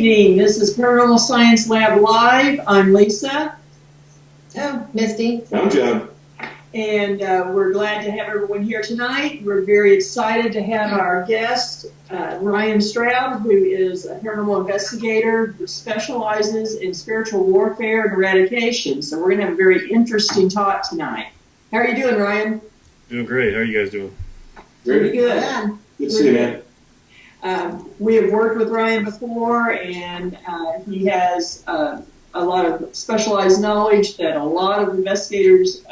evening. This is Paranormal Science Lab Live. I'm Lisa. Oh, Misty. I'm Jon. And we're glad to have everyone here tonight. We're very excited to have our guest, Ryan Straub, who is a paranormal investigator who specializes in spiritual warfare and eradication. So we're going to have a very interesting talk tonight. How are you doing, Ryan? Doing great. How are you guys doing? Pretty good. Good to see you, man. We have worked with Ryan before, and he has a lot of specialized knowledge that a lot of investigators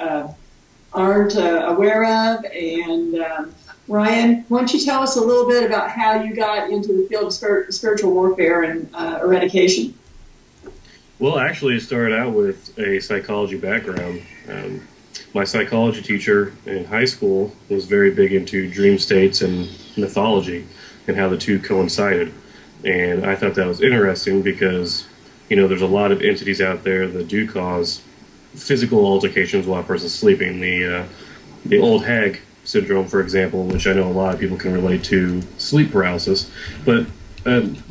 aren't aware of. And Ryan, why don't you tell us a little bit about how you got into the field of spiritual warfare and eradication? Well, actually, it started out with a psychology background. My psychology teacher in high school was very big into dream states and mythology and how the two coincided. And I thought that was interesting because, you know, there's a lot of entities out there that do cause physical altercations while a person's sleeping. The old hag syndrome, for example, which I know a lot of people can relate to sleep paralysis. But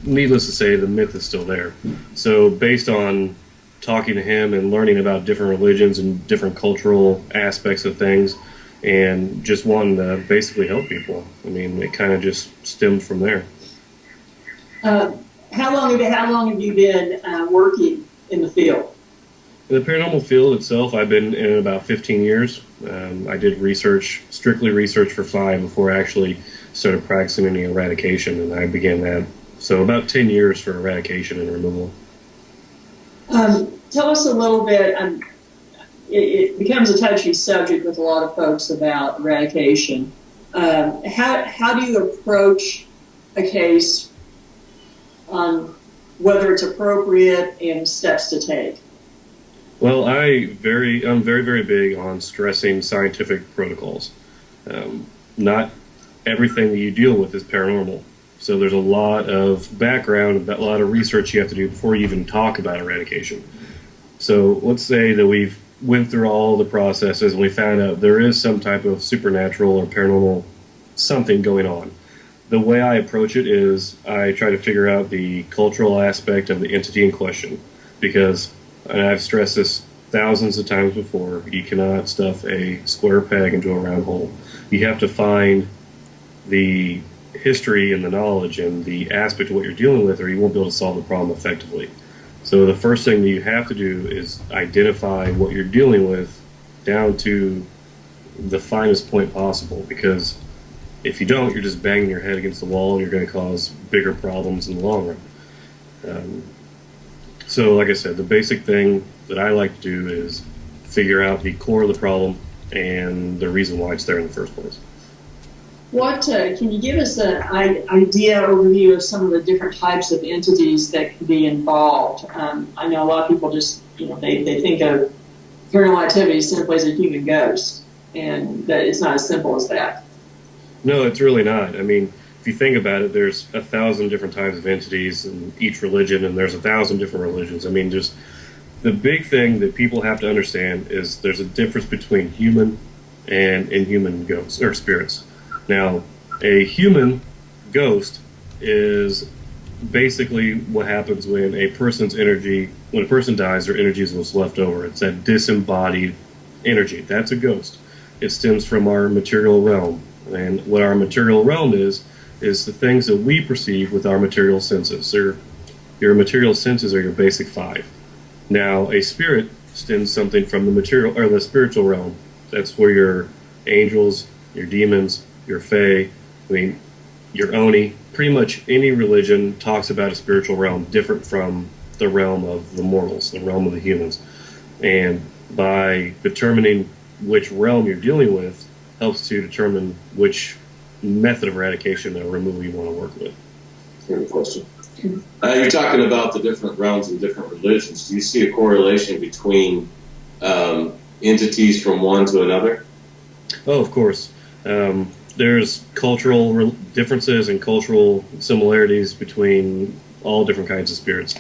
needless to say, the myth is still there. So based on talking to him and learning about different religions and different cultural aspects of things, and just wanting to basically help people. I mean, it kind of just stemmed from there. How long have you been working in the field? In the paranormal field itself, I've been in it about 15 years. I did strictly research for 5 before I actually started practicing any eradication, and I began that. So about 10 years for eradication and removal. Tell us a little bit. It becomes a touchy subject with a lot of folks about eradication. How do you approach a case on whether it's appropriate and steps to take? Well, I'm very, very big on stressing scientific protocols. Not everything that you deal with is paranormal. So there's a lot of background, a lot of research you have to do before you even talk about eradication. So let's say that we've went through all the processes and we found out there is some type of supernatural or paranormal something going on. The way I approach it is I try to figure out the cultural aspect of the entity in question, because, and I've stressed this thousands of times before, you cannot stuff a square peg into a round hole. You have to find the history and the knowledge and the aspect of what you're dealing with, or you won't be able to solve the problem effectively. So the first thing that you have to do is identify what you're dealing with down to the finest point possible, because if you don't, you're just banging your head against the wall and you're going to cause bigger problems in the long run. So like I said, the basic thing that I like to do is figure out the core of the problem and the reason why it's there in the first place. What can you give us an idea, overview of some of the different types of entities that can be involved? I know a lot of people just, they think of paranormal activity simply as a human ghost, and that it's not as simple as that. No, it's really not. I mean, if you think about it, there's 1,000 different types of entities in each religion, and there's 1,000 different religions. I mean, just the big thing that people have to understand is there's a difference between human and inhuman ghosts or spirits. Now, a human ghost is basically what happens when a person's energy, when a person dies, their energy is what's left over. It's that disembodied energy. That's a ghost. It stems from our material realm. And what our material realm is the things that we perceive with our material senses. Your material senses are your basic 5. Now, a spirit stems something from the material or the spiritual realm. That's where your angels, your demons, your fae, your oni, pretty much any religion talks about a spiritual realm different from the realm of the mortals, the realm of the humans. And by determining which realm you're dealing with helps to determine which method of eradication or removal you want to work with. Good question. You're talking about the different realms and different religions. Do you see a correlation between entities from one to another? Oh, of course. There's cultural differences and cultural similarities between all different kinds of spirits.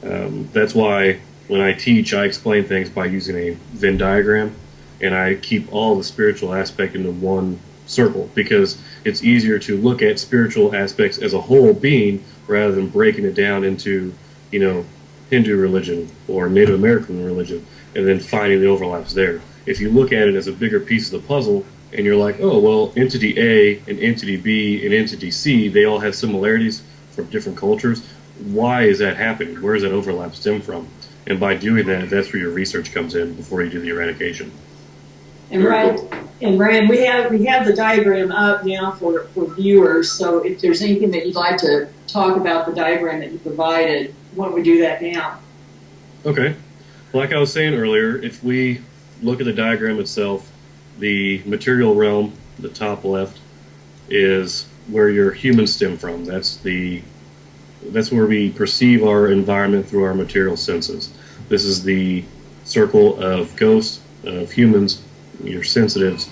That's why when I teach, I explain things by using a Venn diagram, and I keep all the spiritual aspect into one circle, because it's easier to look at spiritual aspects as a whole being rather than breaking it down into, Hindu religion or Native American religion, and then finding the overlaps there. If you look at it as a bigger piece of the puzzle, and you're like, oh, well, entity A and entity B and entity C, they all have similarities from different cultures. Why is that happening? Where does that overlap stem from? And by doing that, that's where your research comes in before you do the eradication. And Ryan, we have the diagram up now for viewers. So if there's anything that you'd like to talk about the diagram that you provided, why don't we do that now? Okay. Like I was saying earlier, if we look at the diagram itself, the material realm, the top left, is where your humans stem from. That's where we perceive our environment through our material senses. This is the circle of ghosts, of humans, your sensitives,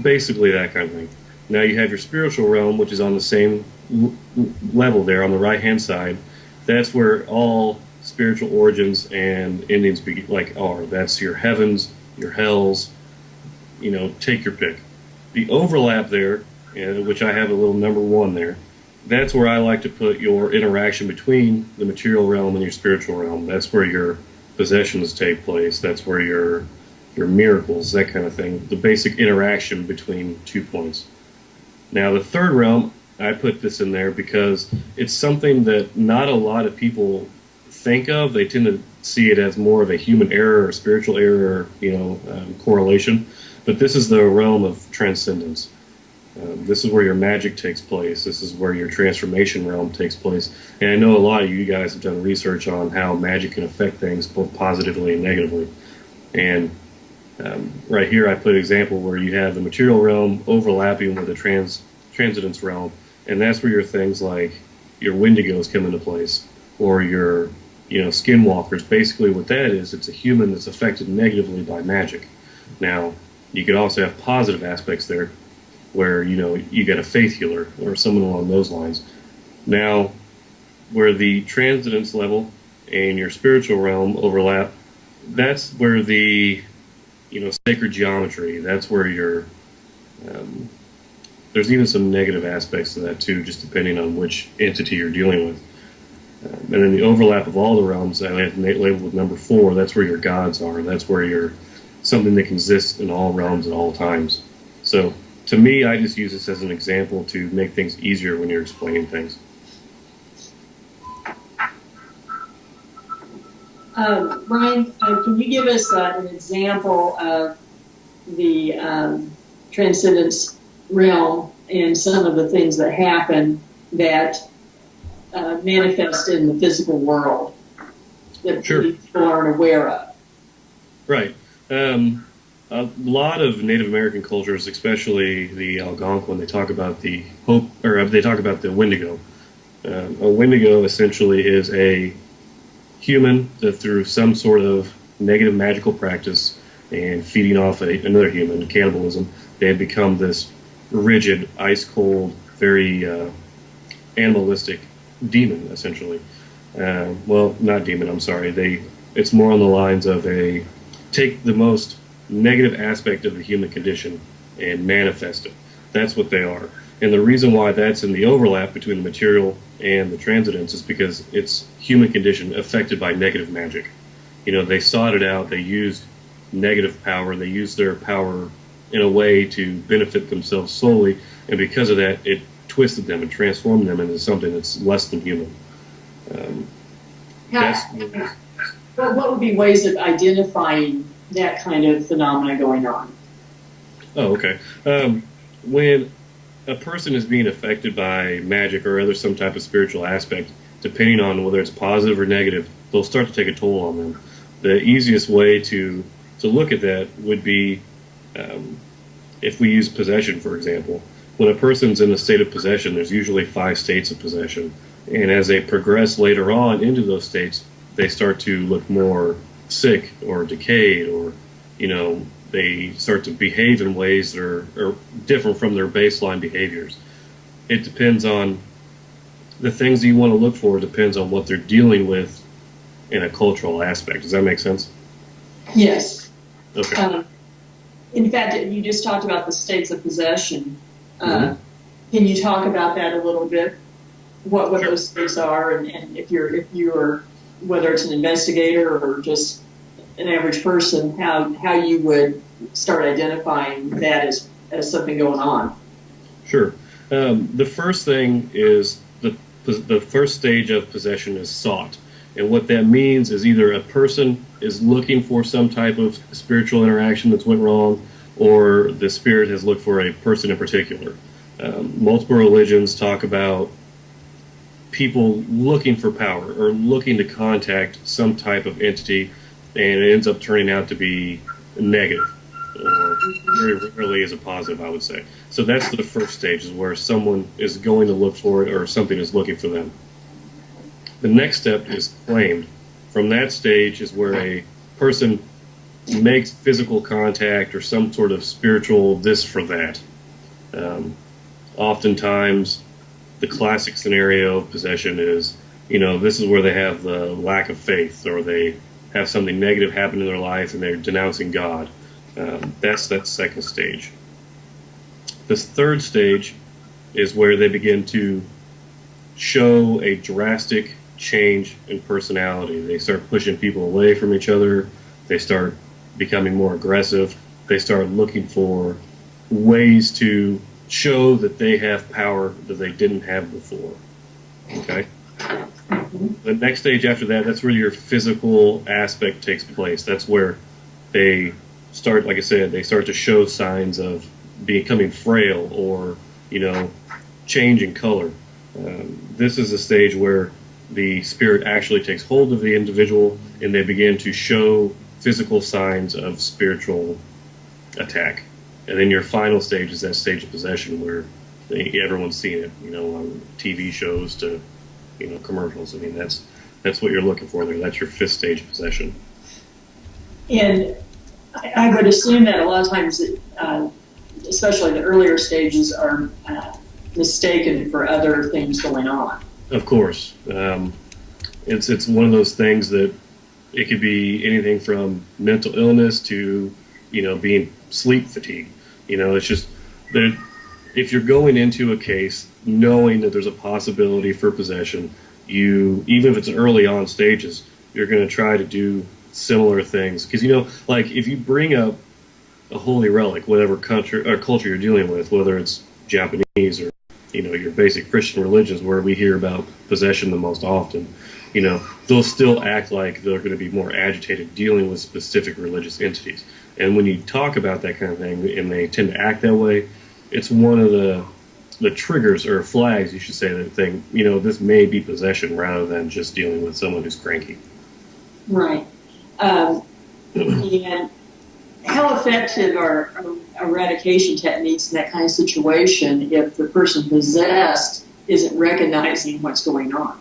basically that kind of thing. Now you have your spiritual realm, which is on the same level there on the right-hand side. That's where all spiritual origins and endings are. That's your heavens, your hells, take your pick. The overlap there, which I have a little number 1 there, that's where I like to put your interaction between the material realm and your spiritual realm. That's where your possessions take place. That's where your miracles, that kind of thing, the basic interaction between 2 points. Now the third realm, I put this in there because it's something that not a lot of people think of. They tend to see it as more of a human error or spiritual error, correlation. But this is the realm of transcendence. This is where your magic takes place. This is where your transformation realm takes place. And I know a lot of you guys have done research on how magic can affect things both positively and negatively. And right here I put an example where you have the material realm overlapping with the transcendence realm. And that's where your things like your wendigos come into place, or your skinwalkers. Basically what that is, it's a human that's affected negatively by magic. Now, you could also have positive aspects there, where you get a faith healer or someone along those lines. Now, where the transcendence level and your spiritual realm overlap, that's where the sacred geometry. That's where your there's even some negative aspects to that too, just depending on which entity you're dealing with. And then the overlap of all the realms, I have labeled with number 4. That's where your gods are. That's where you're something that can exist in all realms at all times. So to me, I just use this as an example to make things easier when you're explaining things. Ryan, can you give us an example of the transcendence realm and some of the things that happen that manifest in the physical world that people aren't aware of? Right. A lot of Native American cultures, especially the Algonquin, they talk about the Wendigo. A Wendigo essentially is a human that through some sort of negative magical practice and feeding off another human, cannibalism, they have become this rigid, ice-cold, very animalistic demon, essentially. Well, not demon, I'm sorry. It's more on the lines of take the most negative aspect of the human condition and manifest it. That's what they are. And the reason why that's in the overlap between the material and the transcendence is because it's human condition affected by negative magic. They sought it out, they used negative power, they used their power in a way to benefit themselves solely, and because of that, it twisted them and transformed them into something that's less than human. What would be ways of identifying that kind of phenomena going on? Oh, okay. When a person is being affected by magic or some type of spiritual aspect, depending on whether it's positive or negative, they'll start to take a toll on them. The easiest way to look at that would be if we use possession, for example. When a person's in a state of possession, there's usually 5 states of possession. And as they progress later on into those states, they start to look more sick or decayed, or they start to behave in ways that are different from their baseline behaviors. It depends on the things you want to look for, depends on what they're dealing with in a cultural aspect. Does that make sense? Yes. Okay. In fact, you just talked about the states of possession. Mm-hmm. Can you talk about that a little bit? what those things are, and if you're whether it's an investigator or just an average person, how you would start identifying that as something going on. Sure. The first thing is the first stage of possession is sought. And what that means is either a person is looking for some type of spiritual interaction that's went wrong, or the spirit has looked for a person in particular. Multiple religions talk about people looking for power or looking to contact some type of entity, and it ends up turning out to be negative, or very rarely is a positive, I would say. So that's the first stage, is where someone is going to look for it or something is looking for them. The next step is claimed. From that stage is where a person makes physical contact or some sort of spiritual this for that. Oftentimes, the classic scenario of possession is, this is where they have the lack of faith, or they have something negative happen in their life and they're denouncing God. That's that second stage. This third stage is where they begin to show a drastic change in personality. They start pushing people away from each other. They start becoming more aggressive. They start looking for ways to show that they have power that they didn't have before. Okay? The next stage after that, that's where your physical aspect takes place. That's where they start, like I said, they start to show signs of becoming frail or, change in color. This is a stage where the spirit actually takes hold of the individual and they begin to show physical signs of spiritual attack. And then your final stage is that stage of possession where everyone's seen it, on TV shows to, commercials. I mean, that's what you're looking for there. That's your fifth stage of possession. And I would assume that a lot of times, especially the earlier stages, are mistaken for other things going on. Of course. It's one of those things that it could be anything from mental illness to, being sleep fatigue. It's just that if you're going into a case knowing that there's a possibility for possession, even if it's early on stages, you're going to try to do similar things. Because, like if you bring up a holy relic, whatever country or culture you're dealing with, whether it's Japanese or, your basic Christian religions where we hear about possession the most often, they'll still act like they're going to be more agitated dealing with specific religious entities. And when you talk about that kind of thing and they tend to act that way, it's one of the triggers or flags, you should say, that think, this may be possession rather than just dealing with someone who's cranky. Right. And how effective are eradication techniques in that kind of situation if the person possessed isn't recognizing what's going on?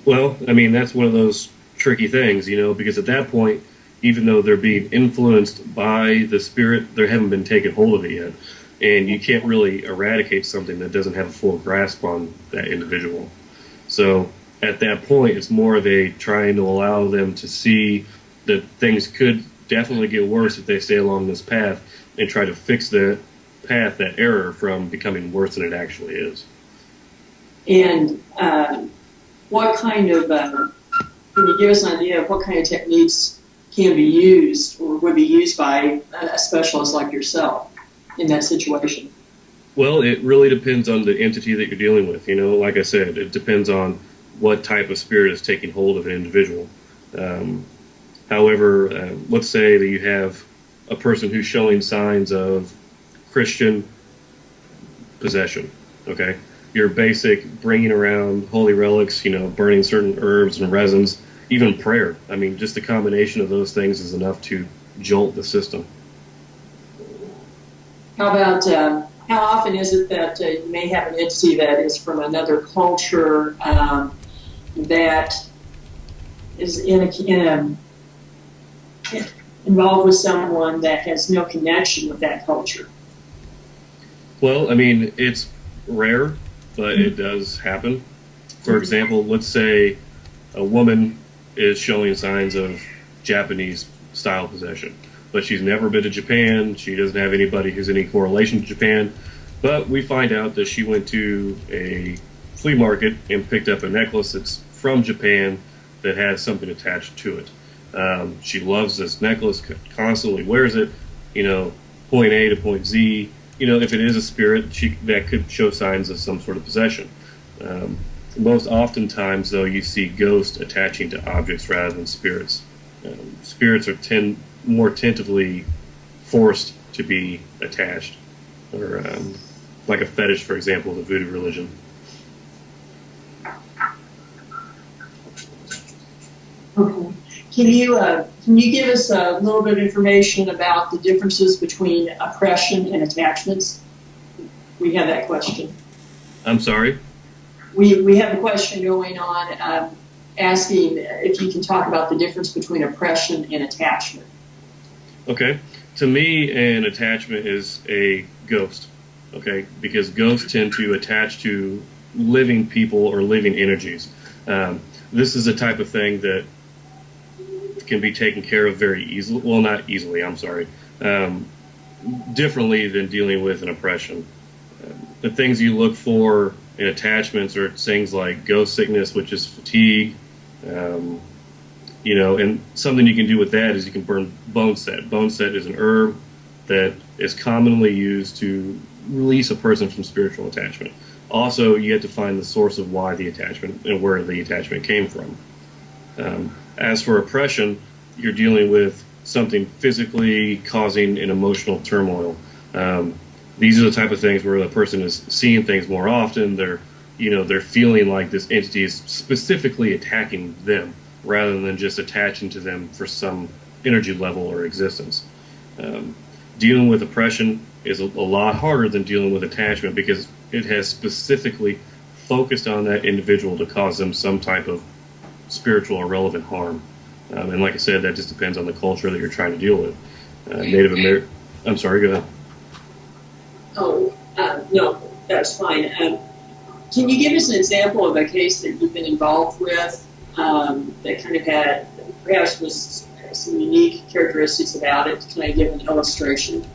Well, I mean, that's one of those tricky things, because at that point, even though they're being influenced by the spirit, they haven't been taken hold of it yet. And you can't really eradicate something that doesn't have a full grasp on that individual. So at that point, it's more of a trying to allow them to see that things could definitely get worse if they stay along this path, and try to fix that path, that error, from becoming worse than it actually is. And what kind of, can you give us an idea of what kind of techniques can be used or would be used by a specialist like yourself in that situation? Well, it really depends on the entity that you're dealing with. Like I said, it depends on what type of spirit is taking hold of an individual. However, let's say that you have a person who's showing signs of Christian possession, okay? Your basic bringing around holy relics, burning certain herbs and resins, even prayer. I mean, just the combination of those things is enough to jolt the system. How about, how often is it that you may have an entity that is from another culture that is involved with someone that has no connection with that culture? Well, I mean, it's rare, but it does happen. For example, let's say a woman is showing signs of Japanese style possession, but she's never been to Japan. She doesn't have anybody who's any correlation to Japan, but we find out that she went to a flea market and picked up a necklace that's from Japan that has something attached to it. She loves this necklace, constantly wears it, point A to point Z. If it is a spirit, that could show signs of some sort of possession. Most oftentimes, though, you see ghosts attaching to objects rather than spirits. Spirits are more tentatively forced to be attached, or like a fetish, for example, the voodoo religion. Okay. Can you give us a little bit of information about the differences between oppression and attachments? We have that question. I'm sorry? We have a question going on asking if you can talk about the difference between oppression and attachment. Okay. To me, an attachment is a ghost, okay? Because ghosts tend to attach to living people or living energies. This is a type of thing that can be taken care of very easily. Well, not easily, I'm sorry. Differently than dealing with an oppression. The things you look for in attachments are things like ghost sickness, which is fatigue. And something you can do with that is you can burn bone set. Bone set is an herb that is commonly used to release a person from spiritual attachment. Also, you have to find the source of why the attachment and where the attachment came from. As for oppression, you're dealing with something physically causing an emotional turmoil. These are the type of things where the person is seeing things more often. They're feeling like this entity is specifically attacking them rather than just attaching to them for some energy level or existence. Dealing with oppression is a lot harder than dealing with attachment because it has specifically focused on that individual to cause them some type of spiritual or relevant harm. And like I said, that just depends on the culture that you're trying to deal with. Native American. I'm sorry, go ahead. Oh, no, that's fine. Can you give us an example of a case that you've been involved with that kind of had, perhaps was some unique characteristics about it? Can I give an illustration?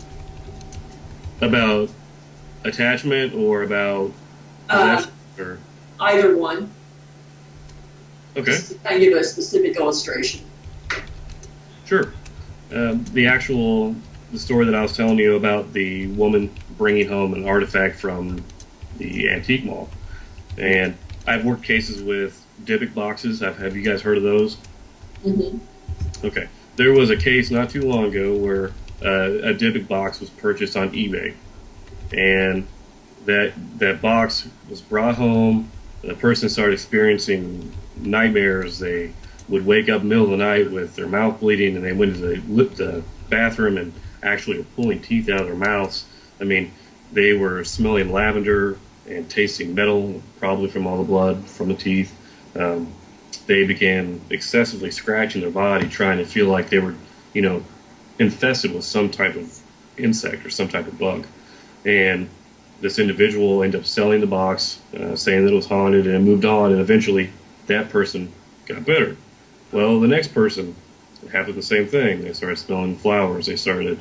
About attachment or about possession? Or? Either one. Okay. Just to kind of give a specific illustration. Sure. The story that I was telling you about the woman bringing home an artifact from the antique mall. And I've worked cases with Dybbuk boxes. Have you guys heard of those? Mm-hmm. Okay. There was a case not too long ago where a Dybbuk box was purchased on eBay. And that box was brought home. The person started experiencing nightmares. They would wake up in the middle of the night with their mouth bleeding, and they went to the bathroom and actually were pulling teeth out of their mouths. I mean, they were smelling lavender and tasting metal, probably from all the blood from the teeth. They began excessively scratching their body, trying to feel like they were, infested with some type of insect or some type of bug. And this individual ended up selling the box, saying that it was haunted, and moved on, and eventually that person got better. Well, the next person, it happened the same thing. They started smelling flowers. They started,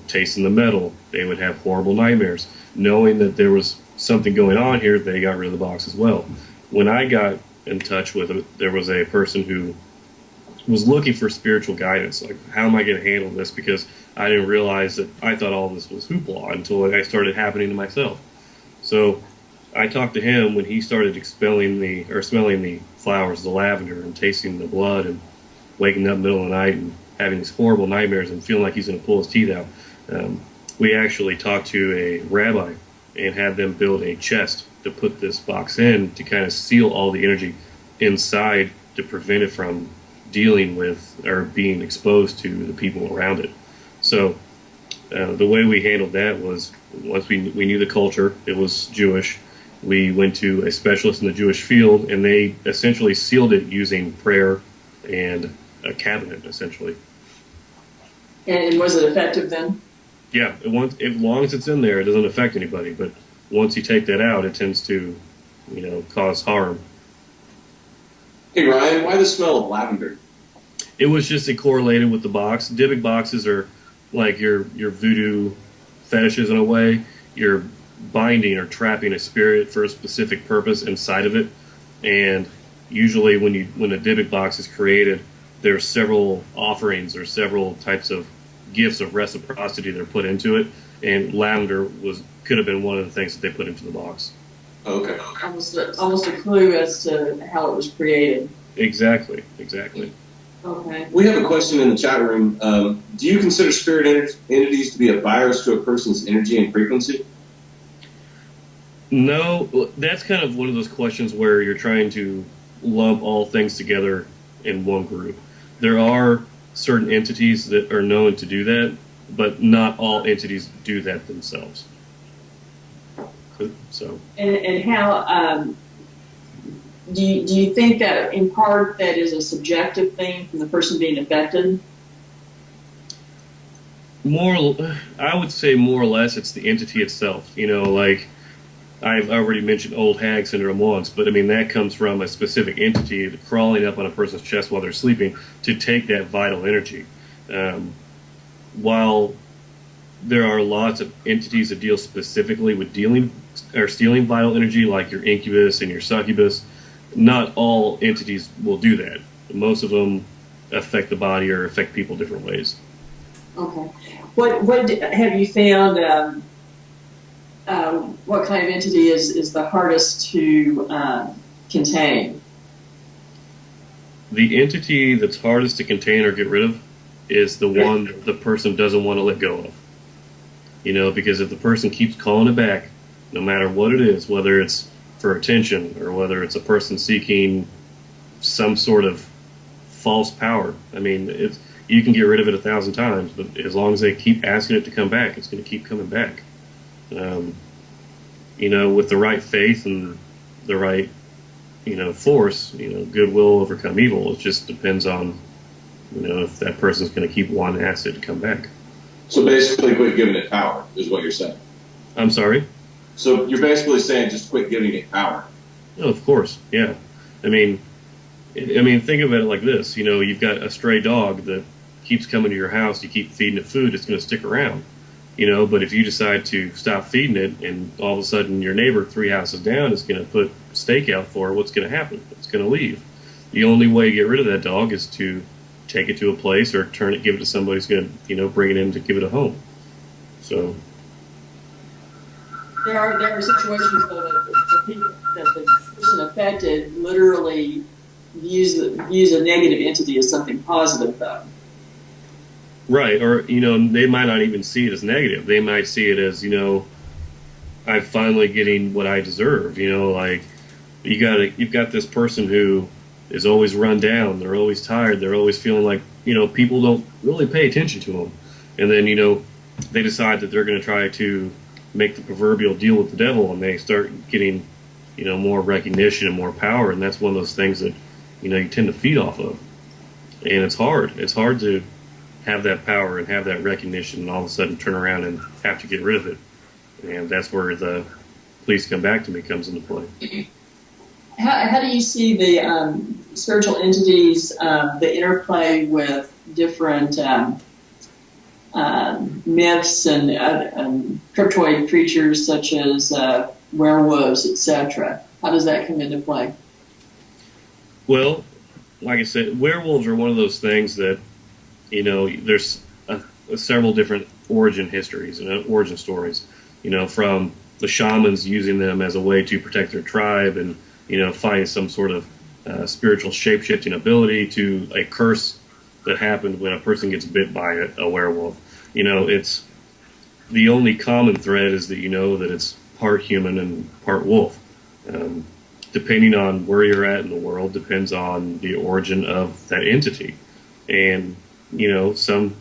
tasting the metal. They would have horrible nightmares. Knowing that there was something going on here, they got rid of the box as well. When I got in touch with it, there was a person who was looking for spiritual guidance. Like, how am I going to handle this? Because I didn't realize that I thought all this was hoopla until it started happening to myself. So I talked to him when he started smelling the flowers, the lavender, and tasting the blood, and waking up in the middle of the night and having these horrible nightmares and feeling like he's going to pull his teeth out. We actually talked to a rabbi and had them build a chest to put this box in to kind of seal all the energy inside to prevent it from dealing with or being exposed to the people around it. So the way we handled that was, once we knew the culture, it was Jewish, we went to a specialist in the Jewish field, and they essentially sealed it using prayer and a cabinet, essentially. And was it effective then? Yeah, as long as it's in there, it doesn't affect anybody. But once you take that out, it tends to, cause harm. Hey, Ryan, why the smell of lavender? It was just correlated with the box. Dybbuk boxes are like your voodoo fetishes in a way. You're binding or trapping a spirit for a specific purpose inside of it. And usually when a Dybbuk box is created, there are several offerings or several types of gifts of reciprocity that are put into it, and lavender could have been one of the things that they put into the box. Okay. Almost a clue as to how it was created. Exactly. Okay. We have a question in the chat room. Do you consider spirit entities to be a virus to a person's energy and frequency? No, that's kind of one of those questions where you're trying to lump all things together in one group. There are certain entities that are known to do that, but not all entities do that themselves. So. And how do you think that in part that is a subjective thing from the person being affected? I would say more or less it's the entity itself. Like I've already mentioned old hag syndrome once, but I mean that comes from a specific entity crawling up on a person's chest while they're sleeping to take that vital energy. While there are lots of entities that deal specifically with stealing vital energy, like your incubus and your succubus, not all entities will do that. Most of them affect the body or affect people different ways. Okay. What have you found? What kind of entity is the hardest to contain? The entity that's hardest to contain or get rid of is the one that the person doesn't want to let go of. Because if the person keeps calling it back, no matter what it is, whether it's for attention or whether it's a person seeking some sort of false power, I mean, you can get rid of it 1,000 times, but as long as they keep asking it to come back, it's going to keep coming back. With the right faith and the right, force, good will overcome evil. It just depends on, if that person's going to keep wanting to ask it to come back. So basically quit giving it power is what you're saying. I'm sorry? So you're basically saying just quit giving it power. Oh, of course, yeah. I mean, think about it like this. You've got a stray dog that keeps coming to your house. You keep feeding it food, it's going to stick around. But if you decide to stop feeding it, and all of a sudden your neighbor 3 houses down is going to put steak out for it, what's going to happen? It's going to leave. The only way to get rid of that dog is to take it to a place or give it to somebody who's going to, bring it in to give it a home. So. There are situations though that the person affected literally views a negative entity as something positive though. Right, or they might not even see it as negative. They might see it as I'm finally getting what I deserve. Like you've got this person who is always run down. They're always tired. They're always feeling like people don't really pay attention to them. And then they decide that they're going to try to make the proverbial deal with the devil, and they start getting more recognition and more power. And that's one of those things that you tend to feed off of. And it's hard. It's hard to have that power and have that recognition and all of a sudden turn around and have to get rid of it. And that's where the please come back to me comes into play. How do you see the spiritual entities, the interplay with different myths and cryptoid creatures such as werewolves, etc.? How does that come into play? Well, like I said, werewolves are one of those things that there's several different origin histories and origin stories, from the shamans using them as a way to protect their tribe and, find some sort of spiritual shape-shifting ability to a curse that happened when a person gets bit by a werewolf. It's the only common thread is that that it's part human and part wolf. Depending on where you're at in the world depends on the origin of that entity. And the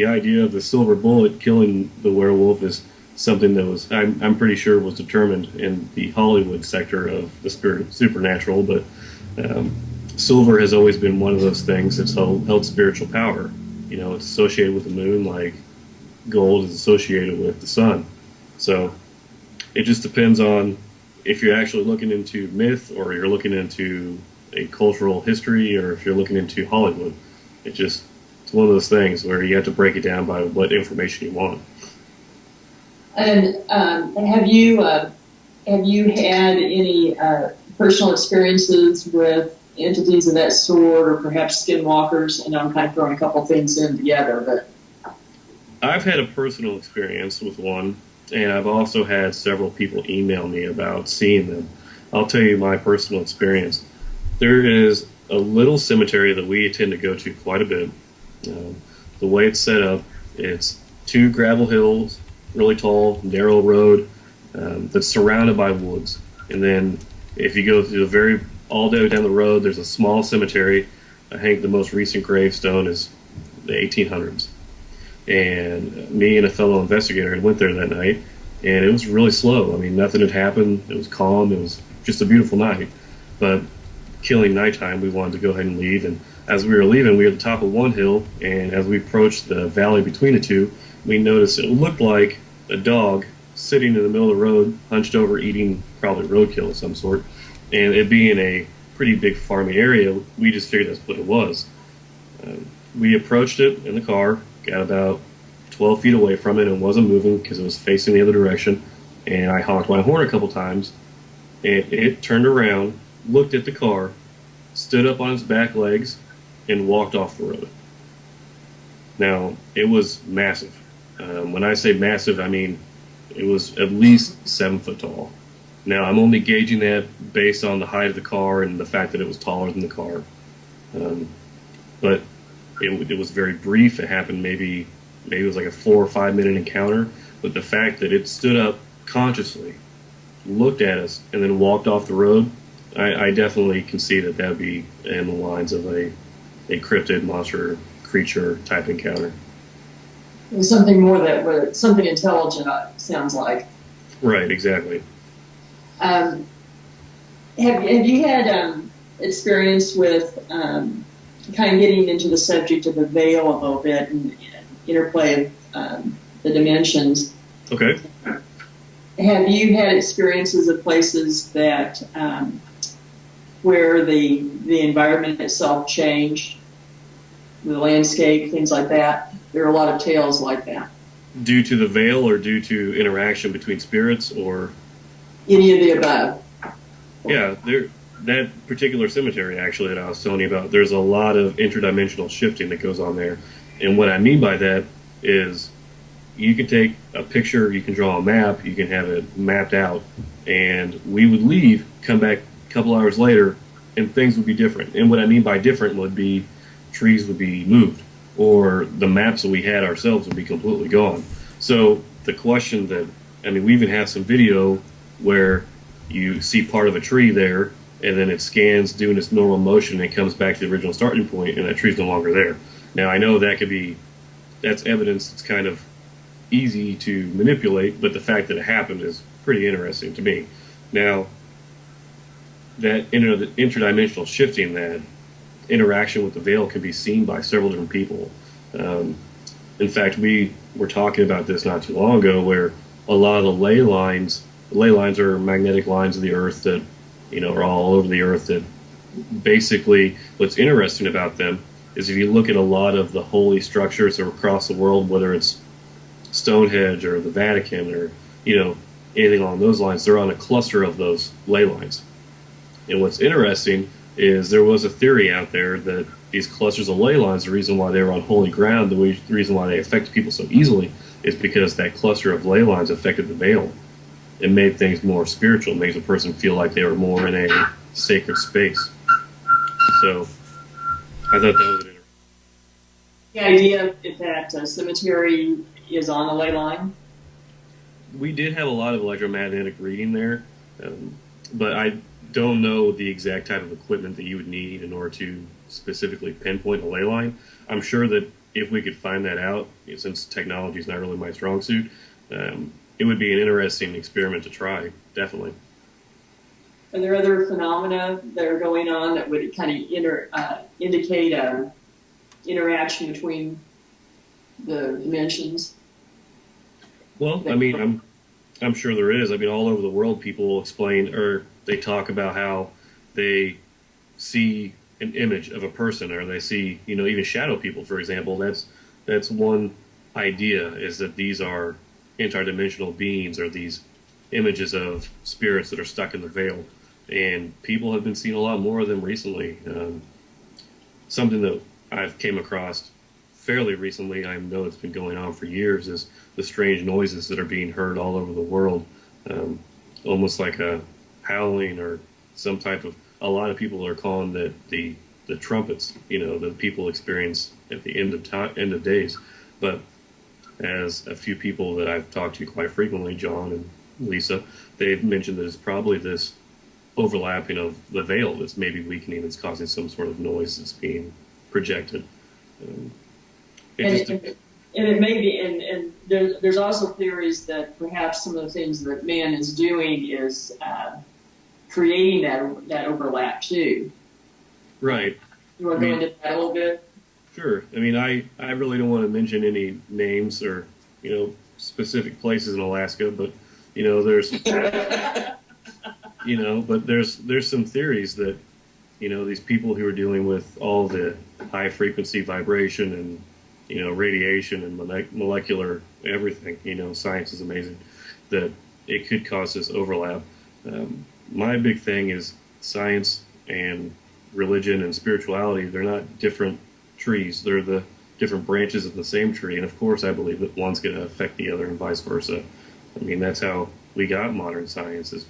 idea of the silver bullet killing the werewolf is something that was, I'm pretty sure, was determined in the Hollywood sector of the supernatural. But silver has always been one of those things that's held spiritual power. It's associated with the moon, like gold is associated with the sun. So it just depends on if you're actually looking into myth or you're looking into a cultural history or if you're looking into Hollywood. It's one of those things where you have to break it down by what information you want. And have you had any personal experiences with entities of that sort, or perhaps skinwalkers? And I'm kind of throwing a couple things in together, but I've had a personal experience with one, and I've also had several people email me about seeing them. I'll tell you my personal experience. There is a little cemetery that we tend to go to quite a bit. The way it's set up, it's two gravel hills, really tall, narrow road that's surrounded by woods. And then if you go through all the way down the road, there's a small cemetery. I think the most recent gravestone is the 1800s. And me and a fellow investigator had went there that night, and it was really slow. I mean, nothing had happened. It was calm. It was just a beautiful night. But killing nighttime, we wanted to go ahead and leave. And as we were leaving, we were at the top of one hill, and as we approached the valley between the two, we noticed it looked like a dog sitting in the middle of the road, hunched over, eating probably roadkill of some sort. And it being a pretty big farming area, we just figured that's what it was. We approached it in the car, got about 12 feet away from it, and wasn't moving because it was facing the other direction. And I honked my horn a couple times, and it turned around, looked at the car, stood up on its back legs, and walked off the road. Now, it was massive. When I say massive, I mean it was at least 7 foot tall. Now, I'm only gauging that based on the height of the car and the fact that it was taller than the car. But it was very brief. It happened maybe it was like a 4 or 5 minute encounter. But the fact that it stood up consciously, looked at us, and then walked off the road, I definitely can see that would be in the lines of a cryptid monster creature type encounter. there's something more something intelligent, sounds like. Right, exactly. Have you had experience with kind of getting into the subject of the veil a little bit and interplay of the dimensions? Okay. Have you had experiences of places that where the environment itself changed, the landscape, things like that? There are a lot of tales like that. Due to the veil, or due to interaction between spirits, or Any of the above. yeah, that particular cemetery actually that I was telling you about, there's a lot of interdimensional shifting that goes on there. And what I mean by that is you can take a picture, you can draw a map, you can have it mapped out, and we would leave, come back a couple hours later, and things would be different. And what I mean by different would be trees would be moved, or the maps that we had ourselves would be completely gone. So the question that, I mean, we even have some video where you see part of a tree there, and then it scans doing its normal motion, and it comes back to the original starting point, and that tree's no longer there. Now, I know that's evidence that's kind of easy to manipulate, but the fact that it happened is pretty interesting to me. Now, that interdimensional shifting, that interaction with the veil, can be seen by several different people. In fact, we were talking about this not too long ago, where a lot of the ley lines are magnetic lines of the earth that, are all over the earth. That basically, what's interesting about them is if you look at a lot of the holy structures across the world, whether it's Stonehenge or the Vatican or, anything along those lines, they're on a cluster of those ley lines. And what's interesting is there was a theory out there that these clusters of ley lines, the reason why they were on holy ground, the reason why they affected people so easily, is because that cluster of ley lines affected the veil. It made things more spiritual, it makes a person feel like they were more in a sacred space. So I thought that was an interesting. The idea if that cemetery is on a ley line? We did have a lot of electromagnetic reading there, but I don't know the exact type of equipment that you would need in order to specifically pinpoint a ley line. I'm sure that if we could find that out, since technology is not really my strong suit, it would be an interesting experiment to try, definitely. Are there other phenomena that are going on that would kind of indicate a interaction between the dimensions? Well, I mean, I'm sure there is. I mean, all over the world, people explain, or they talk about how they see an image of a person, or they see, even shadow people, for example. That's one idea, is that these are interdimensional beings or these images of spirits that are stuck in the veil. And people have been seeing a lot more of them recently. Something that I've came across fairly recently, I know it's been going on for years, is the strange noises that are being heard all over the world, almost like a howling or some type of. A lot of people are calling that the trumpets, that people experience at the end of days. But as a few people that I've talked to quite frequently, Jon and Lisa, they've mentioned that it's probably this overlapping of the veil that's maybe weakening, that's causing some sort of noise that's being projected. And it may be, and there's also theories that perhaps some of the things that man is doing is creating that overlap too. Right. You want to go into that a little bit? Sure. I mean, I really don't want to mention any names or, specific places in Alaska, but, there's, but there's some theories that, these people who are dealing with all the high frequency vibration and, radiation and molecular everything, science is amazing, that it could cause this overlap. My big thing is science and religion and spirituality. They're not different trees. They're the different branches of the same tree. And of course, I believe that one's going to affect the other and vice versa. I mean, that's how we got modern science is,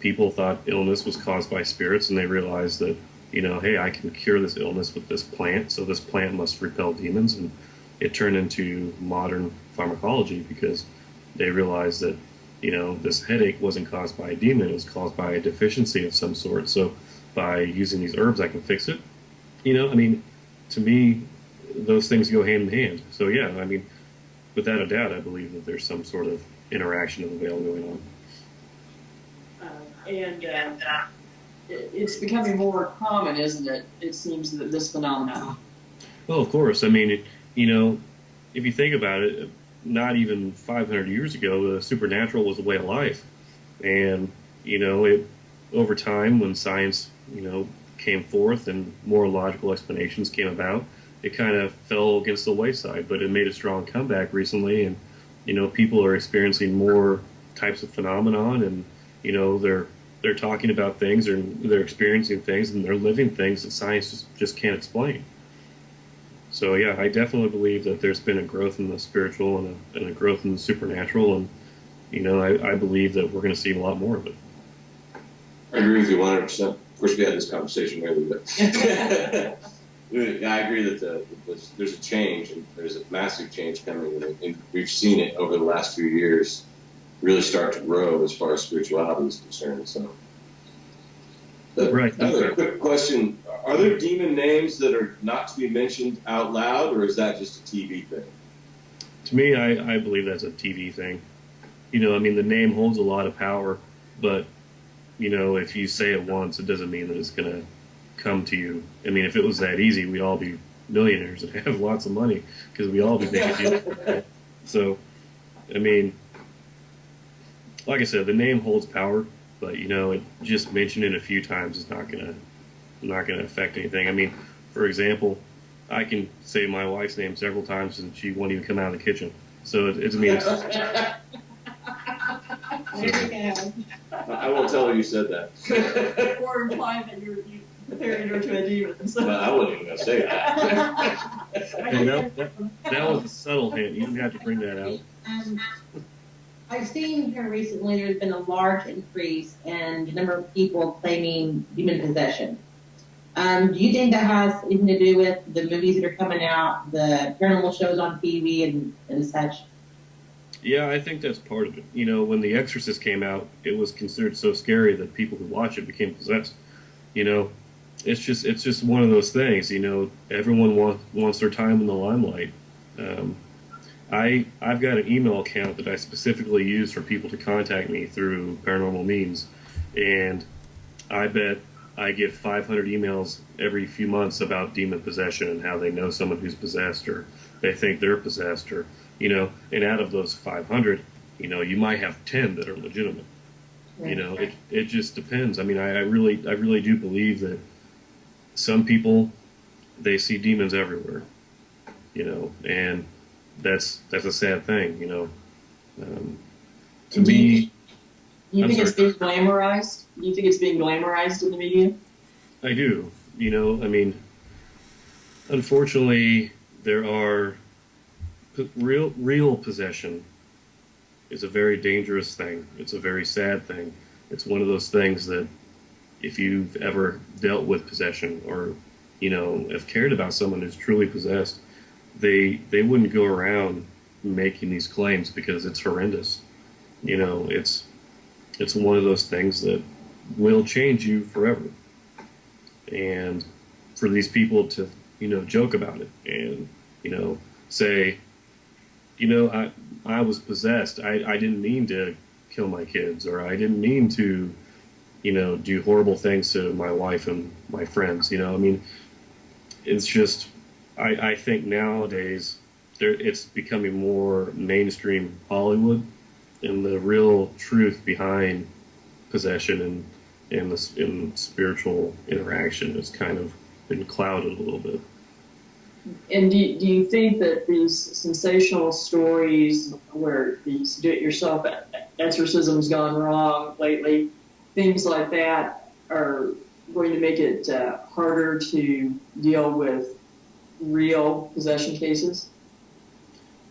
people thought illness was caused by spirits, and they realized that, hey, I can cure this illness with this plant, so this plant must repel demons. And it turned into modern pharmacology because they realized that, this headache wasn't caused by a demon, it was caused by a deficiency of some sort. So by using these herbs, I can fix it. To me, those things go hand in hand. So yeah, without a doubt, I believe that there's some sort of interaction of the veil going on. It's becoming more common, isn't it? It seems that this phenomenon. Well, of course. If you think about it, not even 500 years ago, the supernatural was a way of life. And, over time, when science, came forth and more logical explanations came about, it kind of fell against the wayside. But it made a strong comeback recently, and, people are experiencing more types of phenomenon, and, they're talking about things, or they're experiencing things, and they're living things that science just can't explain. So yeah, I definitely believe that there's been a growth in the spiritual and a growth in the supernatural, and I believe that we're going to see a lot more of it. I agree with you 100%. Of course, we had this conversation earlier, but I agree that there's a change, and there's a massive change coming, and we've seen it over the last few years really start to grow as far as spirituality is concerned. So, right. Another quick question: are there demon names that are not to be mentioned out loud, or is that just a TV thing? To me, I believe that's a TV thing. The name holds a lot of power, but if you say it once, it doesn't mean that it's going to come to you. If it was that easy, we'd all be millionaires and have lots of money because we all be making deals. So, like I said, the name holds power, but it just mentioning it a few times is not gonna affect anything. For example, I can say my wife's name several times and she won't even come out of the kitchen. So it's I won't tell her you said that. Or implying that you're comparing her to a demon. So. Well, I wasn't even going to say that. That was a subtle hint. You didn't have to bring that out. I've seen here recently there's been a large increase in the number of people claiming demon possession. Do you think that has anything to do with the movies that are coming out, the paranormal shows on TV and such? Yeah, I think that's part of it. When The Exorcist came out, it was considered so scary that people who watch it became possessed. It's just one of those things. Everyone wants their time in the limelight. I've got an email account that I specifically use for people to contact me through paranormal means, and I bet I get 500 emails every few months about demon possession and how they know someone who's possessed, or they think they're possessed, or and out of those 500, you might have 10 that are legitimate. It just depends. I really do believe that some people, they see demons everywhere, and that's a sad thing, Um, to Do you, me, you I'm think it's sorry. being glamorized? Do you think it's being glamorized in the media? I do. I mean, unfortunately, there are real possession is a very dangerous thing. It's a very sad thing. It's one of those things that if you've ever dealt with possession or have cared about someone who's truly possessed, they wouldn't go around making these claims because it's horrendous. It's one of those things that will change you forever. And for these people to joke about it and say, I was possessed. I didn't mean to kill my kids, or I didn't mean to do horrible things to my wife and my friends. I mean, it's just, I think nowadays it's becoming more mainstream Hollywood, and the real truth behind possession and spiritual interaction has kind of been clouded a little bit. And do you think that these sensational stories where these do-it-yourself exorcisms gone wrong lately, things like that, are going to make it harder to deal with real possession cases?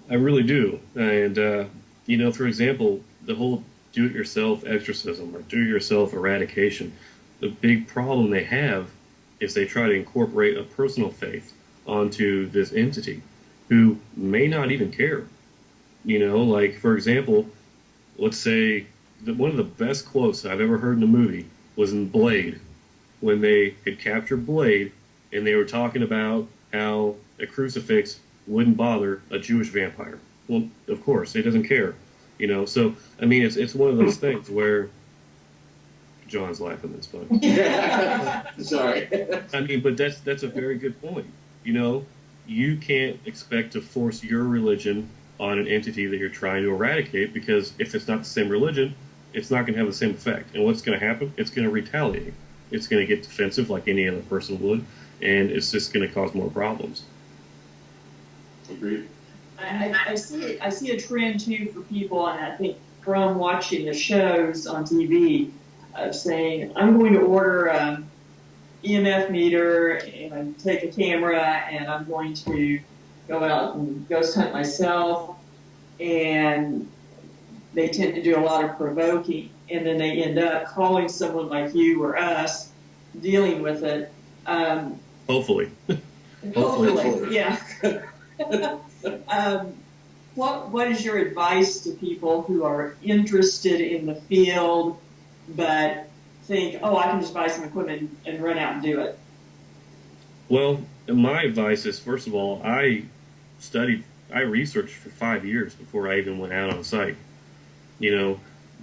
I really do. And, for example, the whole do-it-yourself exorcism or do-it-yourself eradication, the big problem they have is they try to incorporate a personal faith onto this entity who may not even care. Like, for example, let's say that one of the best quotes I've ever heard in a movie was in Blade, when they had captured Blade and they were talking about how a crucifix wouldn't bother a Jewish vampire. Well, of course, he doesn't care. So I mean, it's one of those things where John's laughing. That's funny. Sorry. I mean, but that's a very good point. You can't expect to force your religion on an entity that you're trying to eradicate, because if it's not the same religion, it's not going to have the same effect. And what's going to happen? It's going to retaliate. It's going to get defensive like any other person would, and it's just going to cause more problems. Agreed. I see a trend too for people, and I think from watching the shows on TV, of saying, I'm going to order an EMF meter and take a camera, and I'm going to go out and ghost hunt myself. And they tend to do a lot of provoking, and then they end up calling someone like you or us, dealing with it. Hopefully. Hopefully, yeah. What is your advice to people who are interested in the field but think, oh, I can just buy some equipment and run out and do it? Well, my advice is, first of all, I researched for 5 years before I even went out on site. Do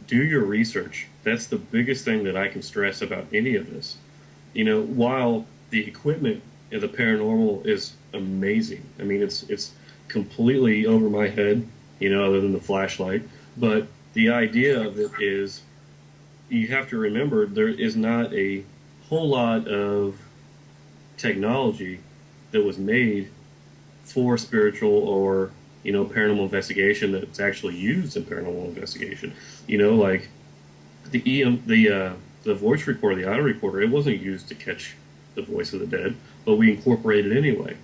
your research. That's the biggest thing that I can stress about any of this. While the equipment in the paranormal is amazing, I mean, it's completely over my head, other than the flashlight. But the idea of it is, you have to remember there is not a whole lot of technology that was made for spiritual or paranormal investigation that's actually used in paranormal investigation. Like the voice recorder, the audio recorder, it wasn't used to catch the voice of the dead, but we incorporated it anyway.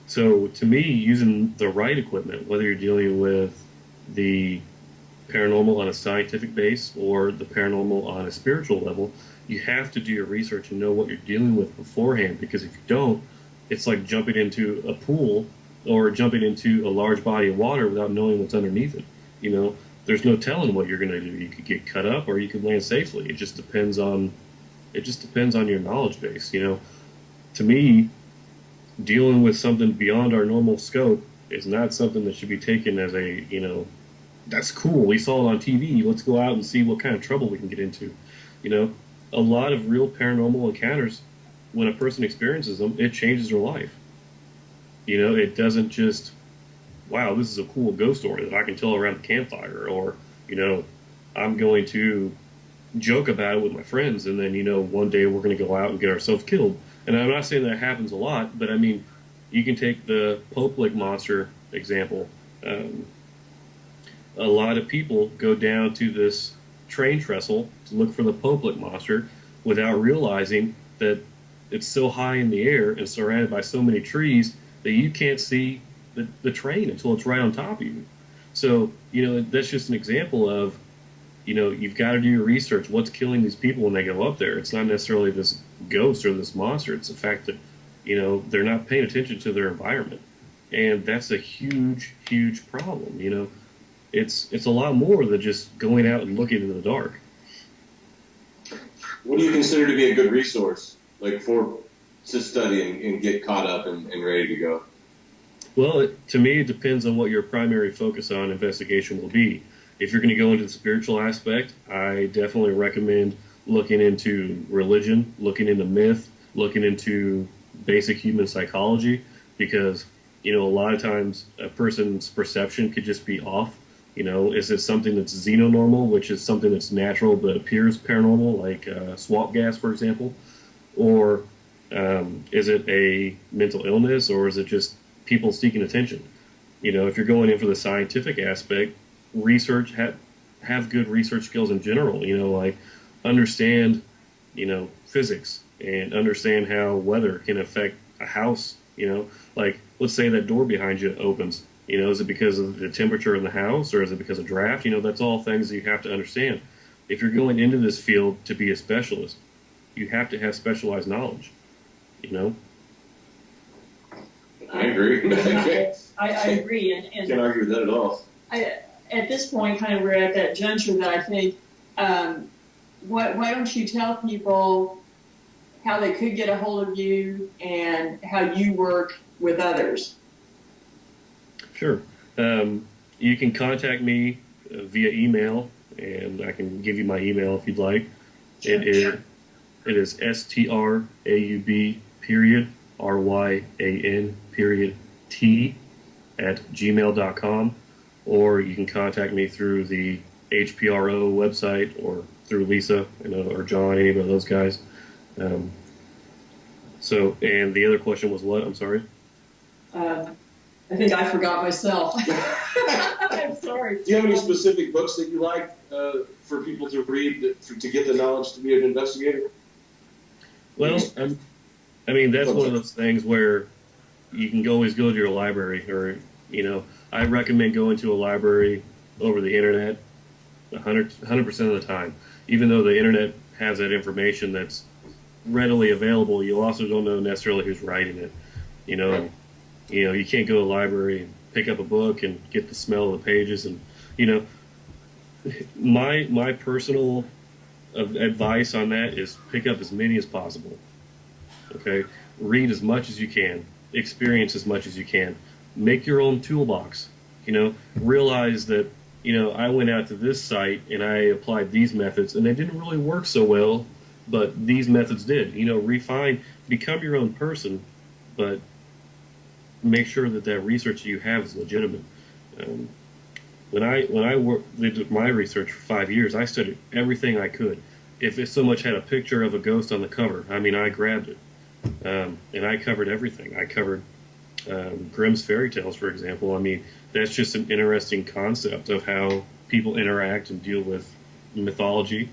So to me, using the right equipment, whether you're dealing with the paranormal on a scientific base or the paranormal on a spiritual level, you have to do your research and know what you're dealing with beforehand, because if you don't, it's like jumping into a pool or jumping into a large body of water without knowing what's underneath it. There's no telling what you're going to do. You could get cut up or you could land safely. It just depends on your knowledge base. To me, dealing with something beyond our normal scope is not something that should be taken as that's cool, we saw it on TV, let's go out and see what kind of trouble we can get into. A lot of real paranormal encounters, when a person experiences them, it changes their life. It doesn't just, wow, this is a cool ghost story that I can tell around the campfire, or, I'm going to joke about it with my friends, and then, one day we're going to go out and get ourselves killed. And I'm not saying that happens a lot, but I mean, you can take the Pope Lick monster example. a lot of people go down to this train trestle to look for the Poplik monster without realizing that it's so high in the air and surrounded by so many trees that you can't see the train until it's right on top of you. So, that's just an example of, you've got to do your research. What's killing these people when they go up there? It's not necessarily this ghost or this monster. It's the fact that, they're not paying attention to their environment. And that's a huge, huge problem. It's a lot more than just going out and looking in the dark. What do you consider to be a good resource, like to study and get caught up and ready to go? Well, to me, it depends on what your primary focus on investigation will be. If you're going to go into the spiritual aspect, I definitely recommend looking into religion, looking into myth, looking into basic human psychology, because, a lot of times a person's perception could just be off. Is it something that's xenonormal, which is something that's natural but appears paranormal, like swamp gas, for example? Or is it a mental illness, or is it just people seeking attention? If you're going in for the scientific aspect, research, have good research skills in general, like understand, physics and understand how weather can affect a house, like let's say that door behind you opens, is it because of the temperature in the house, or is it because of draft? That's all things that you have to understand. If you're going into this field to be a specialist, you have to have specialized knowledge, I agree. I agree, and can't argue with that at all. At this point, kind of we're at that juncture that I think, why don't you tell people how they could get a hold of you and how you work with others? Sure. You can contact me via email, and I can give you my email if you'd like. Sure. It is STRAUB period RYAN period T at gmail.com, or you can contact me through the HPRO website or through Lisa, or Jon, any of those guys. And the other question was what? I'm sorry. I think I forgot myself. I'm sorry. Do you have any specific books that you like for people to read to get the knowledge to be an investigator? Well, that's one of those things where you can always go to your library, or, I recommend going to a library over the internet 100% of the time. Even though the internet has that information that's readily available, you also don't know necessarily who's writing it. You can't go to a library and pick up a book and get the smell of the pages. And, my personal advice on that is pick up as many as possible. Okay? Read as much as you can. Experience as much as you can. Make your own toolbox. Realize that, I went out to this site and I applied these methods and they didn't really work so well, but these methods did. Refine, become your own person, but make sure that research you have is legitimate. When I did my research for 5 years, I studied everything I could. If it so much had a picture of a ghost on the cover, I grabbed it. And I covered everything. I covered Grimm's fairy tales, for example. That's just an interesting concept of how people interact and deal with mythology.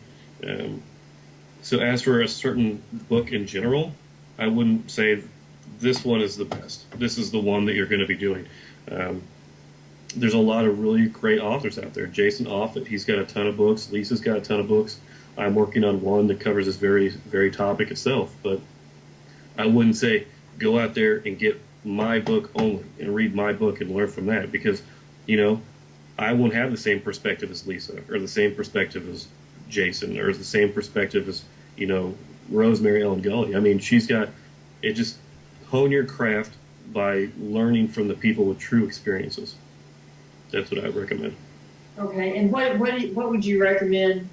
So as for a certain book in general, I wouldn't say this one is the best. This is the one that you're going to be doing. There's a lot of really great authors out there. Jason Offutt, he's got a ton of books. Lisa's got a ton of books. I'm working on one that covers this very, very topic itself. But I wouldn't say go out there and get my book only and read my book and learn from that, because, I won't have the same perspective as Lisa, or the same perspective as Jason, or the same perspective as, Rosemary Ellen Gully. She's got it. Just hone your craft by learning from the people with true experiences. That's what I recommend. Okay, and what would you recommend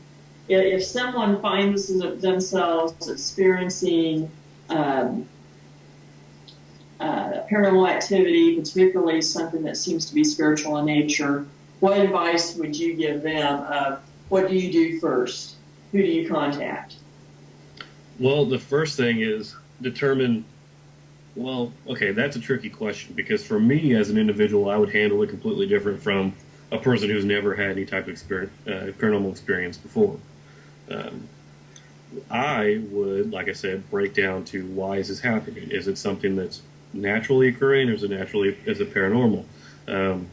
if someone finds themselves experiencing paranormal activity, particularly something that seems to be spiritual in nature? What advice would you give them of what do you do first? Who do you contact? Well, the first thing is determine. Well, okay, that's a tricky question, because for me as an individual, I would handle it completely different from a person who's never had any type of paranormal experience before. Um, I would, like I said, break down to why is this happening? Is it something that's naturally occurring, or is it paranormal? Um,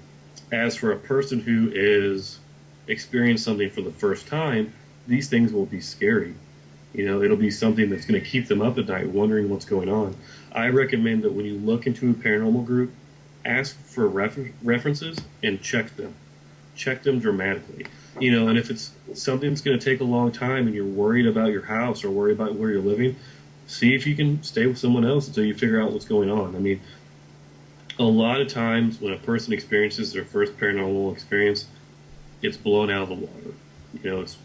as for a person who is experiencing something for the first time, these things will be scary. It'll be something that's going to keep them up at night, wondering what's going on. I recommend that when you look into a paranormal group, ask for references and check them. Check them dramatically. And if it's something that's going to take a long time and you're worried about your house or worried about where you're living, see if you can stay with someone else until you figure out what's going on. I mean, a lot of times when a person experiences their first paranormal experience, it's blown out of the water.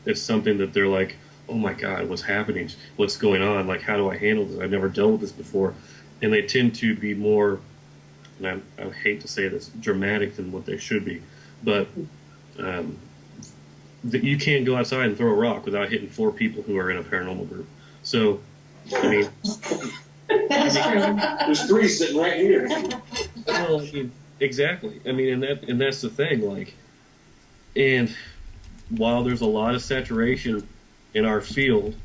It's something that they're like, oh my God, what's happening? What's going on? Like, how do I handle this? I've never dealt with this before. And they tend to be more, and I hate to say this, dramatic than what they should be. But you can't go outside and throw a rock without hitting 4 people who are in a paranormal group. So, I mean, That's true. There's 3 sitting right here. well, exactly. I mean, and that's the thing. Like, and while there's a lot of saturation in our field,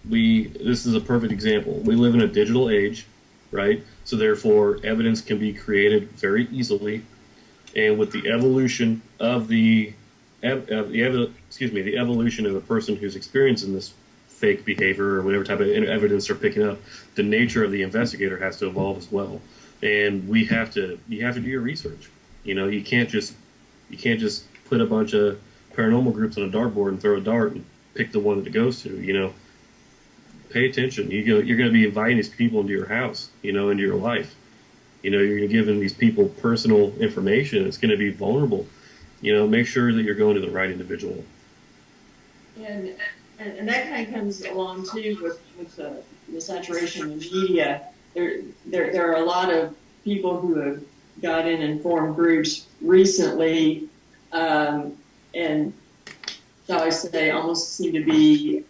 this is a perfect example. We live in a digital age, right? So therefore, evidence can be created very easily, and with the evolution of the evolution of the person who's experiencing this fake behavior or whatever type of evidence they're picking up, the nature of the investigator has to evolve as well. And you have to do your research. You can't just put a bunch of paranormal groups on a dartboard and throw a dart and pick the one that it goes to. Pay attention. You're going to be inviting these people into your house, into your life. You're giving these people personal information. It's going to be vulnerable. Make sure that you're going to the right individual. And that kind of comes along too with the saturation in media. There are a lot of people who have got in and formed groups recently, and shall I say, almost seem to be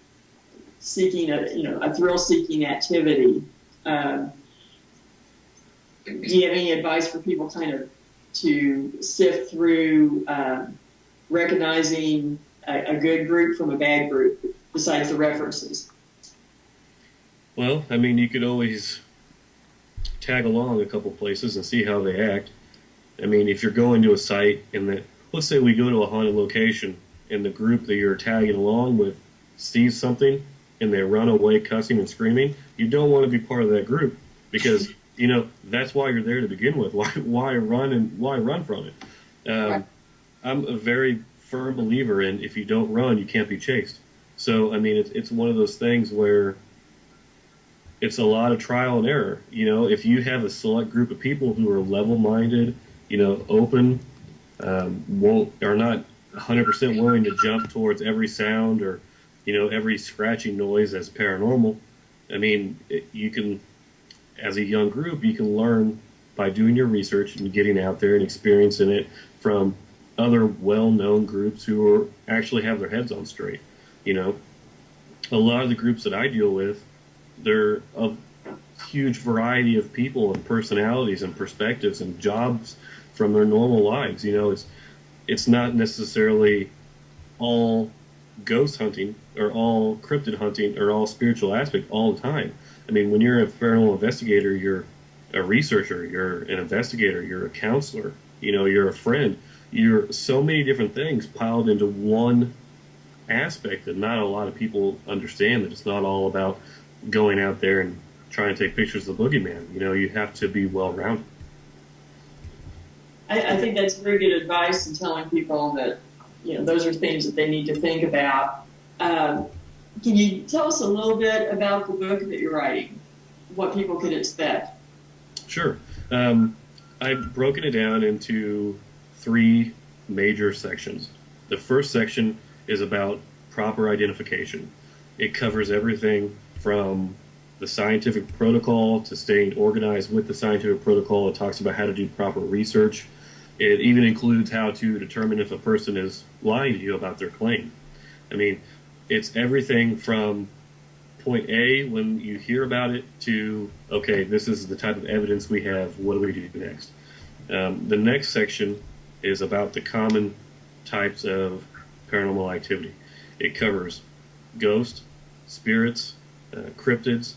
seeking a thrill-seeking activity. Do you have any advice for people kind of to sift through recognizing a good group from a bad group besides the references? Well, I mean, you could always tag along a couple places and see how they act. I mean, if you're going to a site and let's say we go to a haunted location and the group that you're tagging along with sees something and they run away cussing and screaming, you don't want to be part of that group because that's why you're there to begin with. Why run from it? Right. I'm a very firm believer in if you don't run, you can't be chased. So I mean, it's one of those things where it's a lot of trial and error. If you have a select group of people who are level-minded, open, are not 100% willing to jump towards every sound or every scratching noise as paranormal. I mean, you can, as a young group, you can learn by doing your research and getting out there and experiencing it from other well-known groups who actually have their heads on straight. A lot of the groups that I deal with, they're a huge variety of people and personalities and perspectives and jobs from their normal lives. It's not necessarily all ghost hunting or all cryptid hunting or all spiritual aspect all the time. I mean, when you're a paranormal investigator, you're a researcher, you're an investigator, you're a counselor, you're a friend. You're so many different things piled into one aspect that not a lot of people understand, that it's not all about going out there and trying to take pictures of the boogeyman. You have to be well-rounded. I think that's very good advice in telling people that those are things that they need to think about. Can you tell us a little bit about the book that you're writing? What people could expect? Sure. I've broken it down into 3 major sections. The first section is about proper identification. It covers everything from the scientific protocol to staying organized with the scientific protocol. It talks about how to do proper research. It even includes how to determine if a person is lying to you about their claim. I mean, it's everything from point A, when you hear about it, to, okay, this is the type of evidence we have, what do we do next? The next section is about the common types of paranormal activity. It covers ghosts, spirits, cryptids.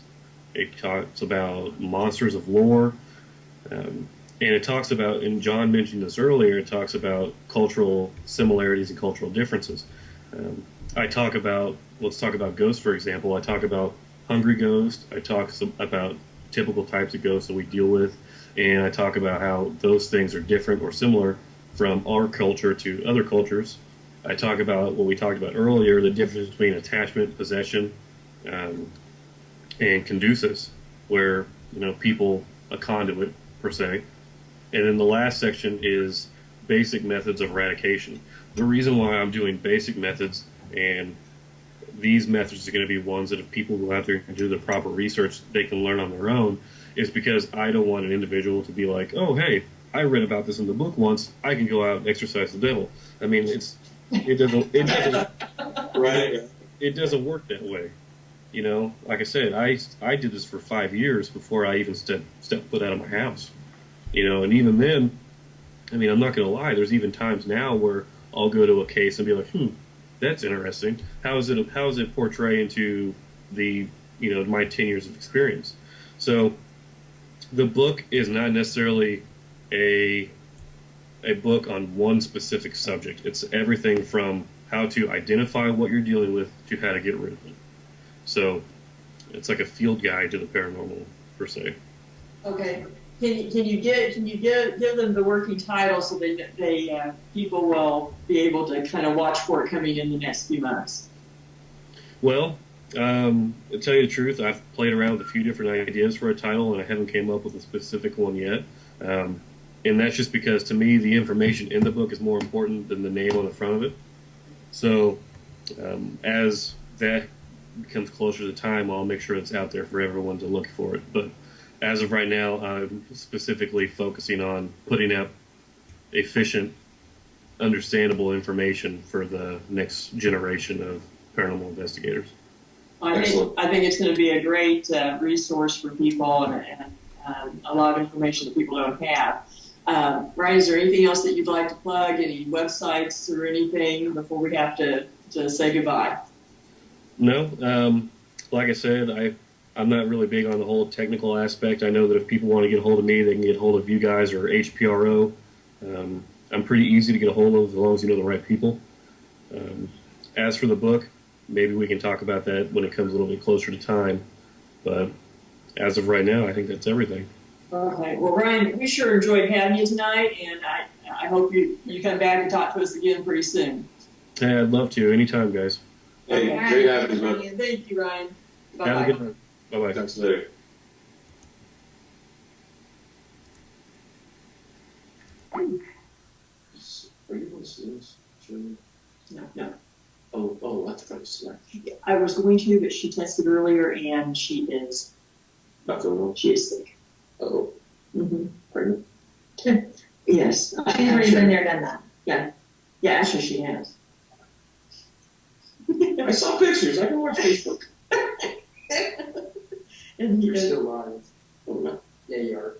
It talks about monsters of lore. And it talks about, and Jon mentioned this earlier, it talks about cultural similarities and cultural differences. Let's talk about ghosts, for example. I talk about hungry ghosts. I talk about typical types of ghosts that we deal with. And I talk about how those things are different or similar from our culture to other cultures. I talk about what we talked about earlier, the difference between attachment, possession, and conducives, where, people, a conduit, per se. And then the last section is basic methods of eradication. The reason why I'm doing basic methods, and these methods are going to be ones that if people go out there and do the proper research, they can learn on their own, is because I don't want an individual to be like, oh, hey, I read about this in the book once, I can go out and exorcise the devil. I mean, it doesn't Right. It doesn't work that way. Like I said, I did this for 5 years before I even stepped foot out of my house. And even then, I mean, I'm not going to lie, there's even times now where I'll go to a case and be like, that's interesting. How is it portray into the, my 10 years of experience? So the book is not necessarily a book on one specific subject. It's everything from how to identify what you're dealing with to how to get rid of it. So it's like a field guide to the paranormal, per se. Okay. Can you give them the working title so they people will be able to kind of watch for it coming in the next few months? Well, to tell you the truth, I've played around with a few different ideas for a title, and I haven't came up with a specific one yet. And that's just because, to me, the information in the book is more important than the name on the front of it. So as that becomes closer to the time, I'll make sure it's out there for everyone to look for it. But as of right now, I'm specifically focusing on putting out efficient, understandable information for the next generation of paranormal investigators. I think it's going to be a great resource for people and a lot of information that people don't have. Ryan, is there anything else that you'd like to plug? Any websites or anything before we have to say goodbye? No. Like I said, I'm not really big on the whole technical aspect. I know that if people want to get a hold of me, they can get a hold of you guys or HPRO. I'm pretty easy to get a hold of as long as you know the right people. As for the book, maybe we can talk about that when it comes a little bit closer to time. But as of right now, I think that's everything. Okay. Well, Ryan, we sure enjoyed having you tonight, and I hope you come back and talk to us again pretty soon. Hey, I'd love to. Anytime, guys. Hey, Okay. great having you, man. Thank you, Ryan. Bye-bye. Have a good night. Bye-bye. Talk to you later. Are you going to see this? Sure. No. Oh, I thought you said I was going to, but she tested earlier, and she is sick. Oh, Mm-hmm. pregnant? Yes. She's already been there, done that. Yeah, actually she has. I saw pictures. I can watch Facebook. And You're still live. Oh, no. yeah, you are.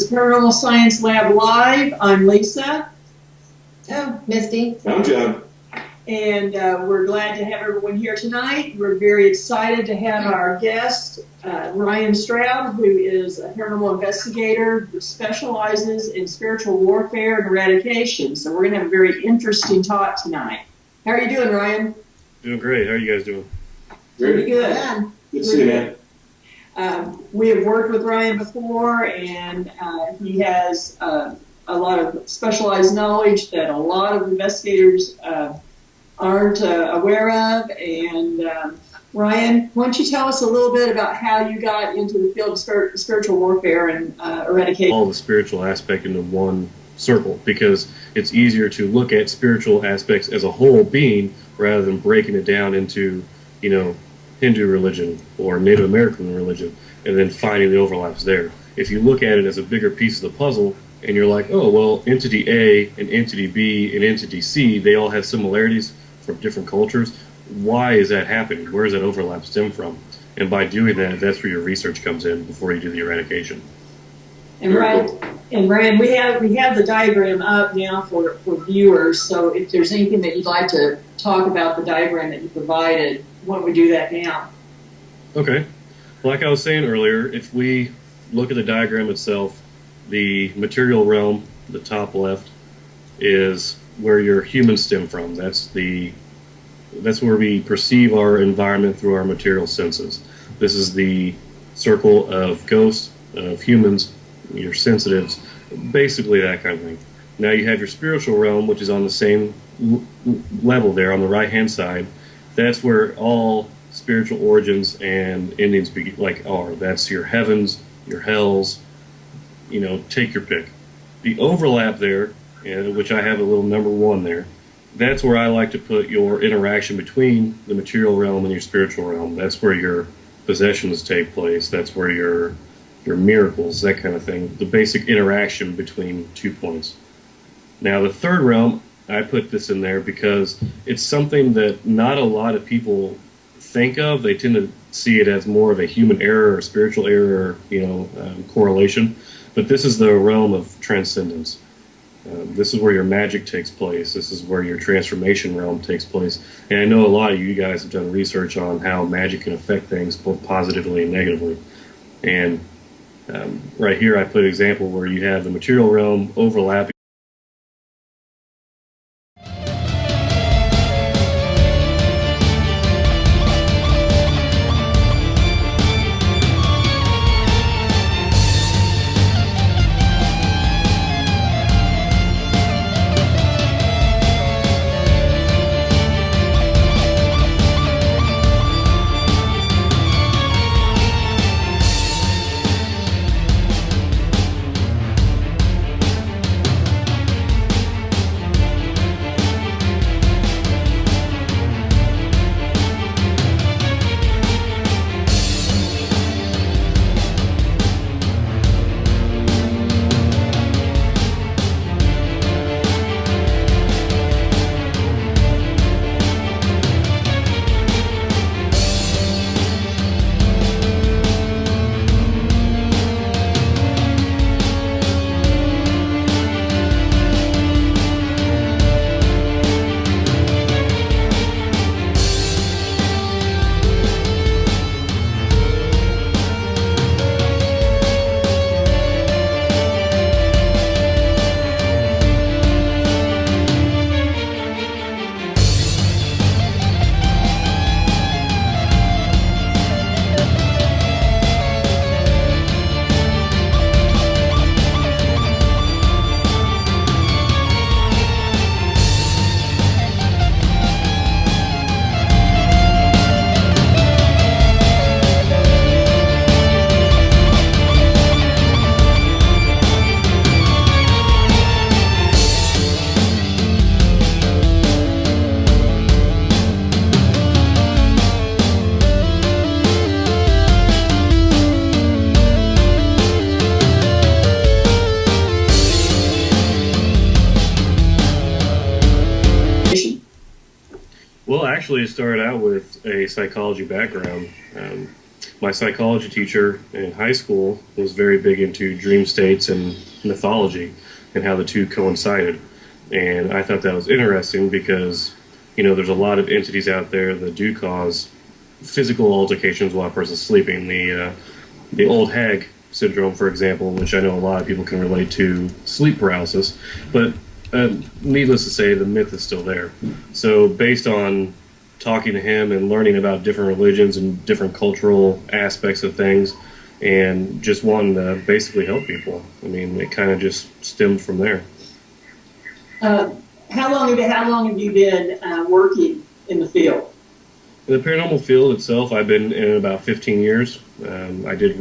is Paranormal Science Lab Live. I'm Lisa. Oh, Misty. I'm Jon. And we're glad to have everyone here tonight. We're very excited to have our guest, Ryan Straub, who is a paranormal investigator who specializes in spiritual warfare and eradication. So we're going to have a very interesting talk tonight. How are you doing, Ryan? Doing great. How are you guys doing? Pretty good. Good to see you, man. We have worked with Ryan before, and he has a lot of specialized knowledge that a lot of investigators aren't aware of. And Ryan, why don't you tell us a little bit about how you got into the field of spiritual warfare and eradication? All the spiritual aspect into one circle, because it's easier to look at spiritual aspects as a whole being rather than breaking it down into, Hindu religion or Native American religion and then finding the overlaps there. If you look at it as a bigger piece of the puzzle and you're like, oh, well, entity A and entity B and entity C, they all have similarities from different cultures. Why is that happening? Where does that overlap stem from? And by doing that, that's where your research comes in before you do the eradication. And Ryan, we have the diagram up now for viewers. So if there's anything that you'd like to talk about the diagram that you provided, why don't we do that now? Okay. Like I was saying earlier, if we look at the diagram itself, the material realm, the top left, is where your humans stem from. That's where we perceive our environment through our material senses. This is the circle of ghosts, of humans, your sensitives, basically that kind of thing. Now you have your spiritual realm, which is on the same level there on the right-hand side. That's where all spiritual origins and endings are. That's your heavens, your hells, take your pick. The overlap there, which I have a little number 1 there, that's where I like to put your interaction between the material realm and your spiritual realm. That's where your possessions take place. That's where your miracles, that kind of thing, the basic interaction between 2 points. Now the third realm, I put this in there because it's something that not a lot of people think of. They tend to see it as more of a human error or spiritual error, correlation. But this is the realm of transcendence. This is where your magic takes place. This is where your transformation realm takes place. And I know a lot of you guys have done research on how magic can affect things both positively and negatively. And right here I put an example where you have the material realm overlapping. Well, actually, it started out with a psychology background. My psychology teacher in high school was very big into dream states and mythology and how the two coincided. And I thought that was interesting because, there's a lot of entities out there that do cause physical altercations while a person's sleeping. The old hag syndrome, for example, which I know a lot of people can relate to sleep paralysis, but needless to say, the myth is still there. So based on talking to him and learning about different religions and different cultural aspects of things and just wanting to basically help people, it kind of just stemmed from there. How long have you been working in the field? In the paranormal field itself, I've been in it about 15 years. I did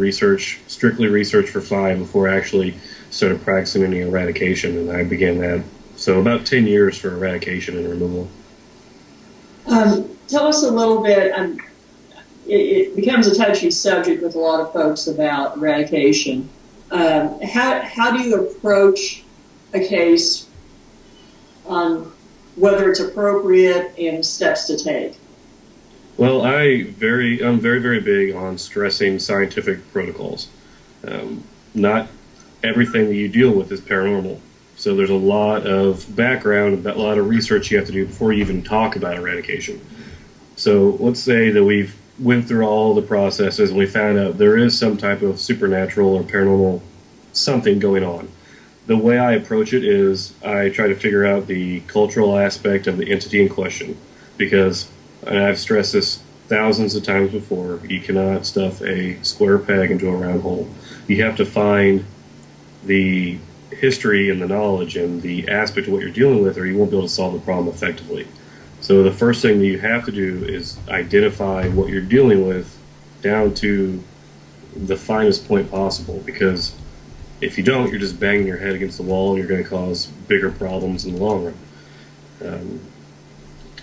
strictly research for 5 before I actually started practicing any eradication, and I began that. So about 10 years for eradication and removal. Tell us a little bit. It becomes a touchy subject with a lot of folks about eradication. How do you approach a case on whether it's appropriate and steps to take? Well, I'm very, very big on stressing scientific protocols. Not everything that you deal with is paranormal. So there's a lot of background, a lot of research you have to do before you even talk about eradication. So let's say that we've went through all the processes and we found out there is some type of supernatural or paranormal something going on. The way I approach it is I try to figure out the cultural aspect of the entity in question, because, and I've stressed this thousands of times before, you cannot stuff a square peg into a round hole. You have to find the history and the knowledge and the aspect of what you're dealing with, or you won't be able to solve the problem effectively. So the first thing that you have to do is identify what you're dealing with down to the finest point possible, because if you don't, you're just banging your head against the wall and you're going to cause bigger problems in the long run.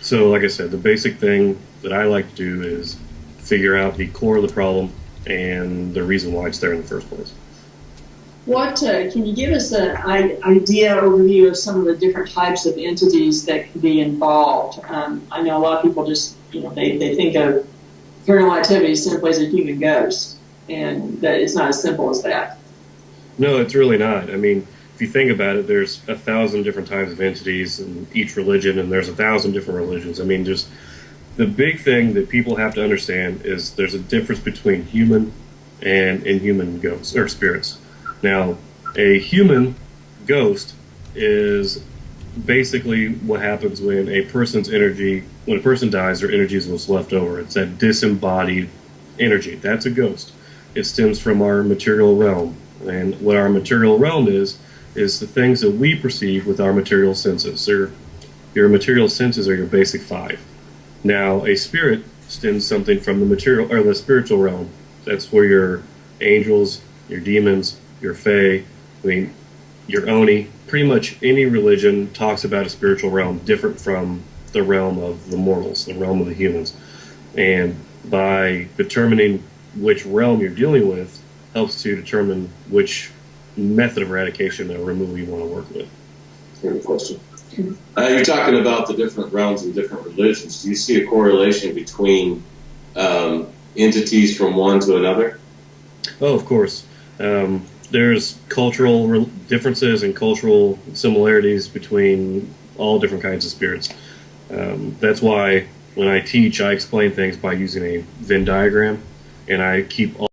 So like I said, the basic thing that I like to do is figure out the core of the problem and the reason why it's there in the first place. What can you give us an idea, overview of some of the different types of entities that can be involved? I know a lot of people just, they think of paranormal activity simply as a human ghost, and that it's not as simple as that. No, it's really not. If you think about it, there's 1,000 different types of entities in each religion, and there's 1,000 different religions. Just the big thing that people have to understand is there's a difference between human and inhuman ghosts or spirits. Now, a human ghost is basically what happens when a person dies, their energy is what's left over. It's that disembodied energy. That's a ghost. It stems from our material realm. And what our material realm is the things that we perceive with our material senses. Your material senses are your basic 5. Now, a spirit stems something from the material or the spiritual realm. That's where your angels, your demons, your fae, your oni, pretty much any religion talks about a spiritual realm different from the realm of the mortals, the realm of the humans. And by determining which realm you're dealing with helps to determine which method of eradication or removal you want to work with. Good question. You're talking about the different realms and different religions. Do you see a correlation between entities from one to another? Oh, of course. There's cultural differences and cultural similarities between all different kinds of spirits. That's why when I teach, I explain things by using a Venn diagram, and I keep all